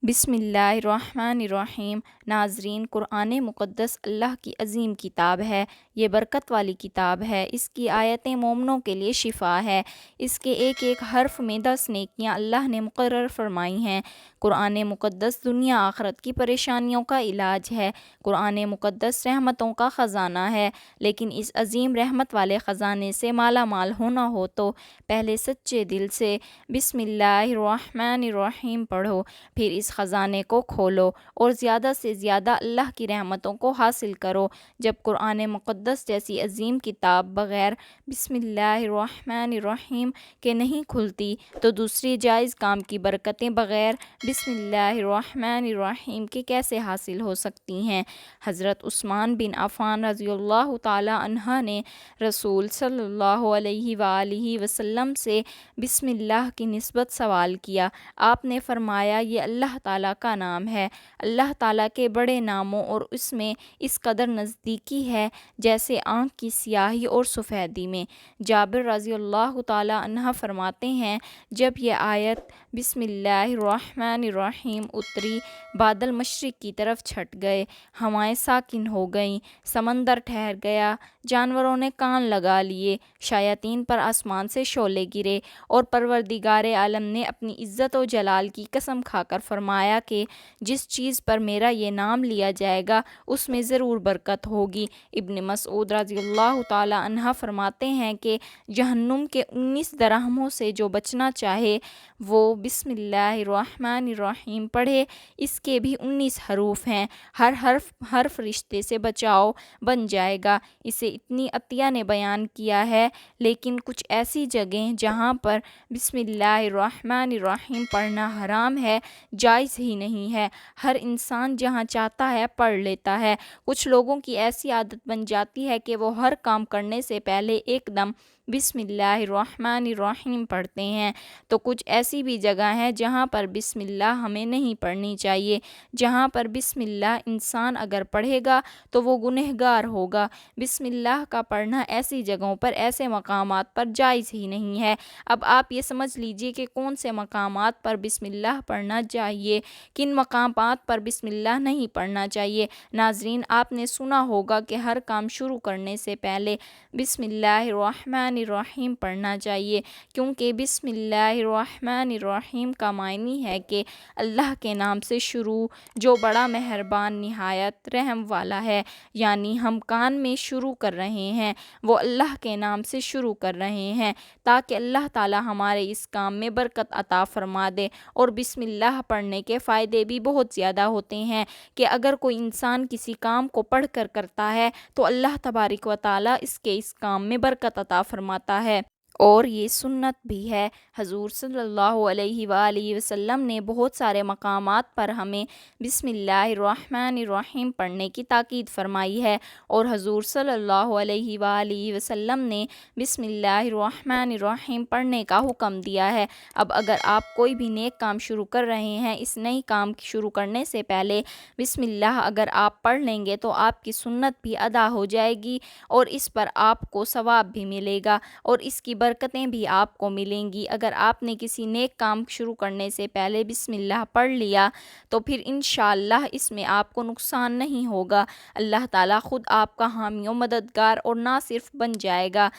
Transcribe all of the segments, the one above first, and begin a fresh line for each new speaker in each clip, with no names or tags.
بسم اللہ الرحمن الرحیم۔ ناظرین، قرآن مقدس اللہ کی عظیم کتاب ہے۔ یہ برکت والی کتاب ہے۔ اس کی آیتیں مومنوں کے لیے شفا ہے۔ اس کے ایک ایک حرف میں 10 نیکیاں اللہ نے مقرر فرمائی ہیں۔ قرآن مقدس دنیا آخرت کی پریشانیوں کا علاج ہے۔ قرآن مقدس رحمتوں کا خزانہ ہے، لیکن اس عظیم رحمت والے خزانے سے مالا مال ہونا ہو تو پہلے سچے دل سے بسم اللہ الرحمن الرحیم پڑھو، پھر اس خزانے کو کھولو اور زیادہ سے زیادہ اللہ کی رحمتوں کو حاصل کرو۔ جب قرآن مقدس جیسی عظیم کتاب بغیر بسم اللہ الرحمن الرحیم کے نہیں کھلتی تو دوسری جائز کام کی برکتیں بغیر بسم اللہ الرحمن الرحیم کے کیسے حاصل ہو سکتی ہیں؟ حضرت عثمان بن عفان رضی اللہ تعالی عنہ نے رسول صلی اللہ علیہ وآلہ وسلم سے بسم اللہ کی نسبت سوال کیا۔ آپ نے فرمایا، یہ اللہ تعالیٰ کا نام ہے۔ اللہ تعالیٰ کے بڑے ناموں اور اس میں اس قدر نزدیکی ہے جیسے آنکھ کی سیاہی اور سفیدی میں۔ جابر رضی اللہ تعالی عنہ فرماتے ہیں، جب یہ آیت بسم اللہ الرحمن الرحیم اتری، بادل مشرق کی طرف چھٹ گئے، ہوائیں ساکن ہو گئیں، سمندر ٹھہر گیا، جانوروں نے کان لگا لیے، شیاطین پر آسمان سے شعلے گرے، اور پروردگار عالم نے اپنی عزت و جلال کی قسم کھا کر فرمایا کہ جس چیز پر میرا یہ نام لیا جائے گا اس میں ضرور برکت ہوگی۔ ابن مسعود رضی اللہ تعالی عنہ فرماتے ہیں کہ جہنم کے 19 درہموں سے جو بچنا چاہے وہ بسم اللہ الرحمن الرحیم پڑھے۔ اس کے بھی 19 حروف ہیں، ہر حرف رشتے سے بچاؤ بن جائے گا۔ اسے اتنی عطیہ نے بیان کیا ہے، لیکن کچھ ایسی جگہیں جہاں پر بسم اللہ الرحمن الرحیم پڑھنا حرام ہے، جائز ہی نہیں ہے، ہر انسان جہاں چاہتا ہے پڑھ لیتا ہے۔ کچھ لوگوں کی ایسی عادت بن جاتی ہے کہ وہ ہر کام کرنے سے پہلے ایک دم بسم اللہ الرحمن الرحیم پڑھتے ہیں، تو کچھ ایسی بھی جگہ ہیں جہاں پر بسم اللہ ہمیں نہیں پڑھنی چاہیے۔ جہاں پر بسم اللہ انسان اگر پڑھے گا تو وہ گنہگار ہوگا۔ بسم اللہ کا پڑھنا ایسی جگہوں پر، ایسے مقامات پر جائز ہی نہیں ہے۔ اب آپ یہ سمجھ لیجئے کہ کون سے مقامات پر بسم اللہ پڑھنا چاہیے، کن مقامات پر بسم اللہ نہیں پڑھنا چاہیے۔ ناظرین، آپ نے سنا ہوگا کہ ہر کام شروع کرنے سے پہلے بسم اللہ الرحمن الرحیم پڑھنا چاہیے، کیونکہ بسم اللہ الرحمن الرحیم کا معنی ہے کہ اللہ کے نام سے شروع، جو بڑا مہربان نہایت رحم والا ہے۔ یعنی ہم کان میں شروع کر رہے ہیں، وہ اللہ کے نام سے شروع کر رہے ہیں، تاکہ اللہ تعالی ہمارے اس کام میں برکت عطا فرما دے۔ اور بسم اللہ پڑھنے کے فائدے بھی بہت زیادہ ہوتے ہیں کہ اگر کوئی انسان کسی کام کو پڑھ کر کرتا ہے تو اللہ تبارک و تعالی اس کے اس کام میں برکت عطا فرماتا ہے۔ اور یہ سنت بھی ہے۔ حضور صلی اللہ علیہ وآلہ وسلم نے بہت سارے مقامات پر ہمیں بسم اللہ الرحمن الرحیم پڑھنے کی تاکید فرمائی ہے، اور حضور صلی اللہ علیہ وآلہ وسلم نے بسم اللہ الرحمن الرحیم پڑھنے کا حکم دیا ہے۔ اب اگر آپ کوئی بھی نیک کام شروع کر رہے ہیں، اس نئی کام شروع کرنے سے پہلے بسم اللہ اگر آپ پڑھ لیں گے تو آپ کی سنت بھی ادا ہو جائے گی، اور اس پر آپ کو ثواب بھی ملے گا، اور اس کی برکتیں بھی آپ کو ملیں گی۔ اگر آپ نے کسی نیک کام شروع کرنے سے پہلے بسم اللہ پڑھ لیا تو پھر انشاءاللہ اس میں آپ کو نقصان نہیں ہوگا۔ اللہ تعالیٰ خود آپ کا حامی و مددگار اور ناصر بن جائے گا،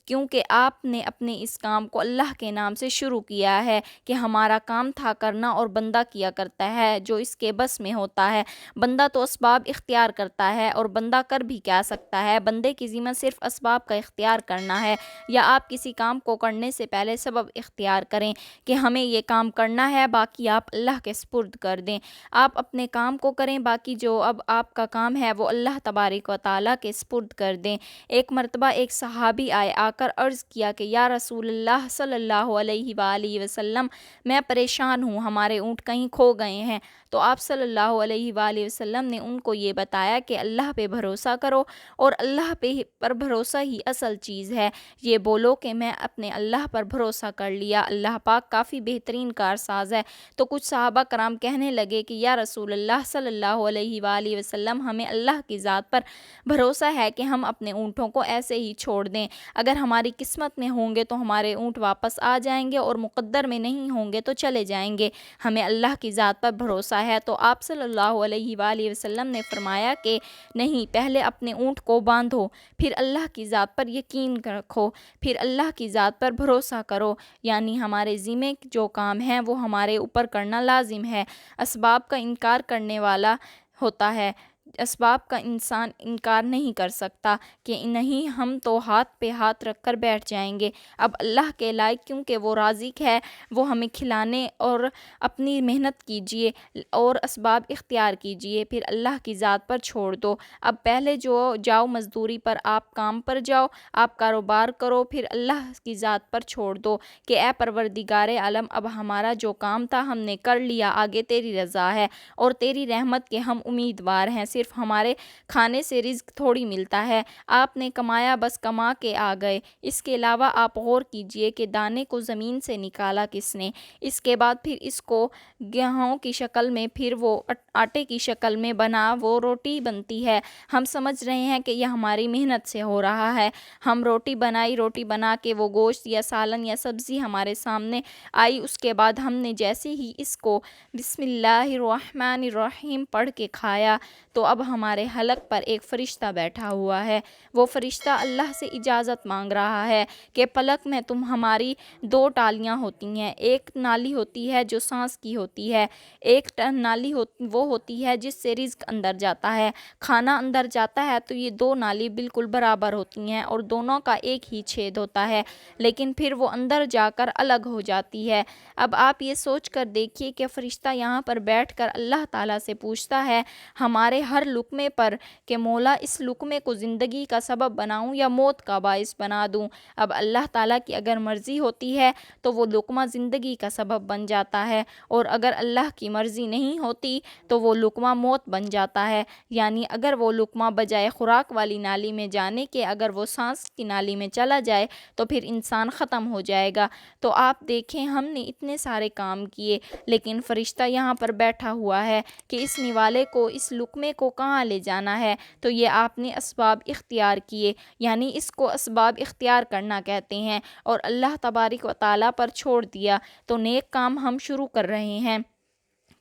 کیونکہ آپ نے اپنے اس کام کو اللہ کے نام سے شروع کیا ہے کہ ہمارا کام تھا کرنا اور بندہ کیا کرتا ہے جو اس کے بس میں ہوتا ہے۔ بندہ تو اسباب اختیار کرتا ہے، اور بندہ کر بھی کیا سکتا ہے، بندے کی ذمہ صرف اسباب کا اختیار کرنا ہے۔ یا آپ کسی کام کو کرنے سے پہلے سبب اختیار کریں کہ ہمیں یہ کام کرنا ہے، باقی آپ اللہ کے سپرد کر دیں۔ آپ اپنے کام کو کریں، باقی جو اب آپ کا کام ہے وہ اللہ تبارک و تعالیٰ کے سپرد کر دیں۔ ایک مرتبہ ایک صحابی آ کر عرض کیا کہ یا رسول اللہ صلی اللہ علیہ وآلہ وسلم، میں پریشان ہوں، ہمارے اونٹ کہیں کھو گئے ہیں۔ تو آپ صلی اللہ علیہ وآلہ وسلم نے ان کو یہ بتایا کہ اللہ پہ بھروسہ کرو، اور اللہ پر بھروسہ ہی اصل چیز ہے۔ یہ بولو کہ میں اپنے اللہ پر بھروسہ کر لیا، اللہ پاک کافی بہترین کارساز ہے۔ تو کچھ صحابہ کرام کہنے لگے کہ یا رسول اللہ صلی اللہ علیہ وآلہ وسلم، ہمیں اللہ کی ذات پر بھروسہ ہے کہ ہم اپنے اونٹوں کو ایسے ہی چھوڑ دیں، اگر ہماری قسمت میں ہوں گے تو ہمارے اونٹ واپس آ جائیں گے، اور مقدر میں نہیں ہوں گے تو چلے جائیں گے۔ ہمیں اللہ کی ذات پر بھروسہ ہے۔ تو آپ صلی اللہ علیہ وآلہ وسلم نے فرمایا کہ نہیں، پہلے اپنے اونٹ کو باندھو، پھر اللہ کی ذات پر یقین رکھو، پھر اللہ کی ذات پر بھروسہ کرو، یعنی ہمارے ذمے جو کام ہیں وہ ہمارے اوپر کرنا لازم ہے۔ اسباب کا انکار کرنے والا ہوتا ہے، اسباب کا انسان انکار نہیں کر سکتا کہ نہیں، ہم تو ہاتھ پہ ہاتھ رکھ کر بیٹھ جائیں گے۔ اب اللہ کے لائق، کیونکہ وہ رازق ہے، وہ ہمیں کھلانے، اور اپنی محنت کیجئے اور اسباب اختیار کیجئے، پھر اللہ کی ذات پر چھوڑ دو۔ اب پہلے جو جاؤ مزدوری پر، آپ کام پر جاؤ، آپ کاروبار کرو، پھر اللہ کی ذات پر چھوڑ دو کہ اے پروردگار عالم، اب ہمارا جو کام تھا ہم نے کر لیا، آگے تیری رضا ہے اور تیری رحمت کے ہم امیدوار ہیں۔ صرف ہمارے کھانے سے رزق تھوڑی ملتا ہے، آپ نے کمایا، بس کما کے آ گئے۔ اس کے علاوہ آپ غور کیجئے کہ دانے کو زمین سے نکالا کس نے، اس کے بعد پھر اس کو گیہوں کی شکل میں، پھر وہ آٹے کی شکل میں بنا، وہ روٹی بنتی ہے۔ ہم سمجھ رہے ہیں کہ یہ ہماری محنت سے ہو رہا ہے۔ ہم روٹی بنائی، روٹی بنا کے وہ گوشت یا سالن یا سبزی ہمارے سامنے آئی، اس کے بعد ہم نے جیسے ہی اس کو بسم اللہ الرحمن الرحیم پڑھ کے کھایا، تو اب ہمارے حلق پر ایک فرشتہ بیٹھا ہوا ہے۔ وہ فرشتہ اللہ سے اجازت مانگ رہا ہے کہ پلک میں ہماری دو ٹالیاں ہوتی ہیں، ایک نالی ہوتی ہے جو سانس کی ہوتی ہے، ایک نالی وہ ہوتی ہے جس سے رزق اندر جاتا ہے، کھانا اندر جاتا ہے، تو یہ دو نالی بالکل برابر ہوتی ہیں اور دونوں کا ایک ہی چھید ہوتا ہے، لیکن پھر وہ اندر جا کر الگ ہو جاتی ہے۔ اب آپ یہ سوچ کر دیکھیے کہ فرشتہ یہاں پر بیٹھ کر اللہ تعالیٰ سے پوچھتا ہے ہمارے ہر لقمے پر کہ مولا، اس لقمے کو زندگی کا سبب بناؤں یا موت کا باعث بنا دوں؟ اب اللہ تعالیٰ کی اگر مرضی ہوتی ہے تو وہ لقمہ زندگی کا سبب بن جاتا ہے، اور اگر اللہ کی مرضی نہیں ہوتی تو وہ لقمہ موت بن جاتا ہے، یعنی اگر وہ لقمہ بجائے خوراک والی نالی میں جانے کے اگر وہ سانس کی نالی میں چلا جائے تو پھر انسان ختم ہو جائے گا۔ تو آپ دیکھیں، ہم نے اتنے سارے کام کیے، لیکن فرشتہ یہاں پر بیٹھا ہوا ہے کہ اس نوالے کو، اس لقمے کو کہاں لے جانا ہے؟ تو یہ آپ نے اسباب اختیار کیے، یعنی اس کو اسباب اختیار کرنا کہتے ہیں، اور اللہ تبارک و تعالیٰ پر چھوڑ دیا۔ تو نیک کام ہم شروع کر رہے ہیں،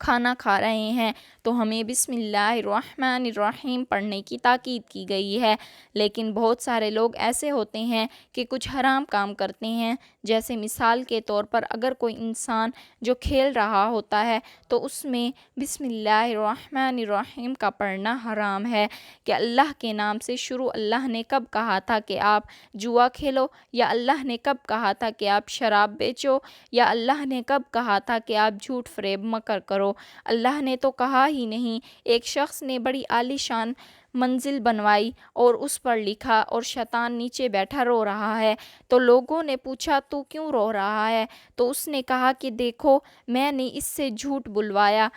کھانا کھا رہے ہیں، تو ہمیں بسم اللہ الرحمن الرحیم پڑھنے کی تاکید کی گئی ہے۔ لیکن بہت سارے لوگ ایسے ہوتے ہیں کہ کچھ حرام کام کرتے ہیں، جیسے مثال کے طور پر اگر کوئی انسان جو کھیل رہا ہوتا ہے تو اس میں بسم اللہ الرحمن الرحیم کا پڑھنا حرام ہے کہ اللہ کے نام سے شروع۔ اللہ نے کب کہا تھا کہ آپ جوا کھیلو، یا اللہ نے کب کہا تھا کہ آپ شراب بیچو، یا اللہ نے کب کہا تھا کہ آپ جھوٹ فریب مکر کرو؟ اللہ نے تو کہا ہی نہیں۔ ایک شخص نے بڑی عالی شان منزل بنوائی اور اس پر لکھا، اور شیطان نیچے بیٹھا رو رہا ہے، تو لوگوں نے پوچھا تو کیوں رو رہا ہے؟ تو اس نے کہا کہ دیکھو، میں نے اس سے جھوٹ بلوایا،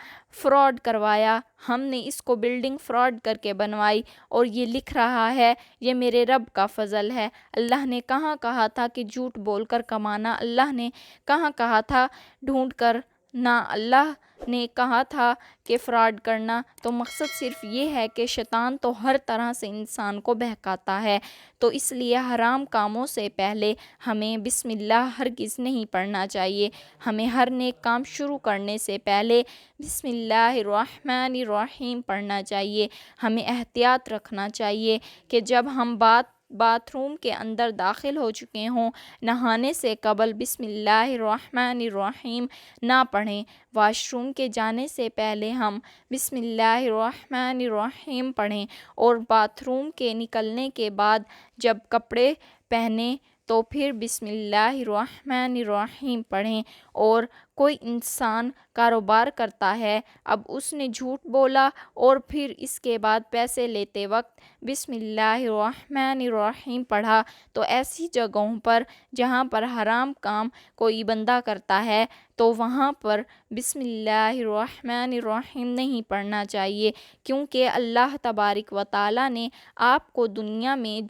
فراڈ کروایا، ہم نے اس کو بلڈنگ فراڈ کر کے بنوائی، اور یہ لکھ رہا ہے یہ میرے رب کا فضل ہے۔ اللہ نے کہاں کہا تھا کہ جھوٹ بول کر کمانا؟ اللہ نے کہاں کہا تھا ڈھونڈ کر؟ نہ، اللہ نے کہا تھا کہ فراڈ کرنا۔ تو مقصد صرف یہ ہے کہ شیطان تو ہر طرح سے انسان کو بہکاتا ہے، تو اس لیے حرام کاموں سے پہلے ہمیں بسم اللہ ہرگز نہیں پڑھنا چاہیے۔ ہمیں ہر نیک کام شروع کرنے سے پہلے بسم اللہ الرحمن الرحیم پڑھنا چاہیے۔ ہمیں احتیاط رکھنا چاہیے کہ جب ہم باتھ روم کے اندر داخل ہو چکے ہوں، نہانے سے قبل بسم اللہ الرحمن الرحیم نہ پڑھیں۔ واش روم کے جانے سے پہلے ہم بسم اللہ الرحمن الرحیم پڑھیں، اور باتھ روم کے نکلنے کے بعد جب کپڑے پہنیں تو پھر بسم اللہ الرحمن الرحیم پڑھیں۔ اور کوئی انسان کاروبار کرتا ہے، اب اس نے جھوٹ بولا اور پھر اس کے بعد پیسے لیتے وقت بسم اللہ الرحمن الرحیم پڑھا، تو ایسی جگہوں پر جہاں پر حرام کام کوئی بندہ کرتا ہے تو وہاں پر بسم اللہ الرحمن الرحیم نہیں پڑھنا چاہیے، کیونکہ اللہ تبارک و تعالیٰ نے آپ کو دنیا میں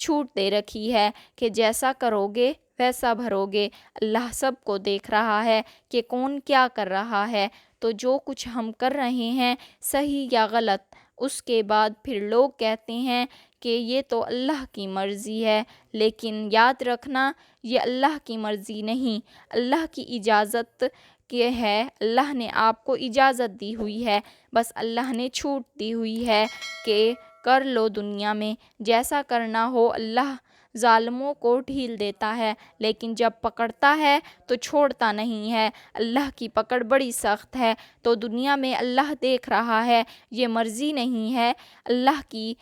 چھوٹ دے رکھی ہے کہ جیسا کرو گے ویسا بھرو گے۔ اللہ سب کو دیکھ رہا ہے کہ کون کیا کر رہا ہے، تو جو کچھ ہم کر رہے ہیں صحیح یا غلط، اس کے بعد پھر لوگ کہتے ہیں کہ یہ تو اللہ کی مرضی ہے، لیکن یاد رکھنا یہ اللہ کی مرضی نہیں، اللہ کی اجازت کے ہے، اللہ نے آپ کو اجازت دی ہوئی ہے، بس اللہ نے چھوٹ دی ہوئی ہے کہ کر لو دنیا میں جیسا کرنا ہو۔ اللہ ظالموں کو ڈھیل دیتا ہے لیکن جب پکڑتا ہے تو چھوڑتا نہیں ہے، اللہ کی پکڑ بڑی سخت ہے۔ تو دنیا میں اللہ دیکھ رہا ہے، یہ مرضی نہیں ہے اللہ کی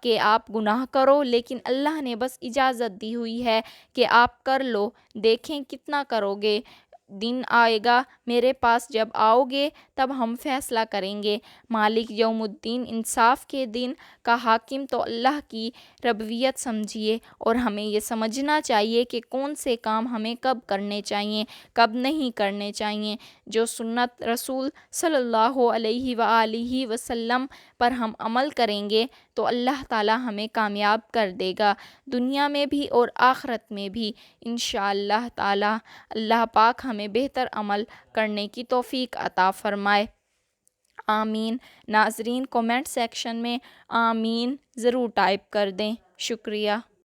کہ آپ گناہ کرو، لیکن اللہ نے بس اجازت دی ہوئی ہے کہ آپ کر لو، دیکھیں کتنا کرو گے۔ دن آئے گا میرے پاس، جب آؤ گے تب ہم فیصلہ کریں گے۔ مالک یوم الدین، انصاف کے دن کا حاکم تو اللہ کی ربوبیت سمجھیے، اور ہمیں یہ سمجھنا چاہیے کہ کون سے کام ہمیں کب کرنے چاہیے، کب نہیں کرنے چاہیے۔ جو سنت رسول صلی اللہ علیہ وآلہ وسلم پر ہم عمل کریں گے تو اللہ تعالی ہمیں کامیاب کر دے گا، دنیا میں بھی اور آخرت میں بھی انشاءاللہ تعالی۔ اللہ پاک ہمیں بہتر عمل کرنے کی توفیق عطا فرمائے، آمین۔ ناظرین کومنٹ سیکشن میں آمین ضرور ٹائپ کر دیں، شکریہ۔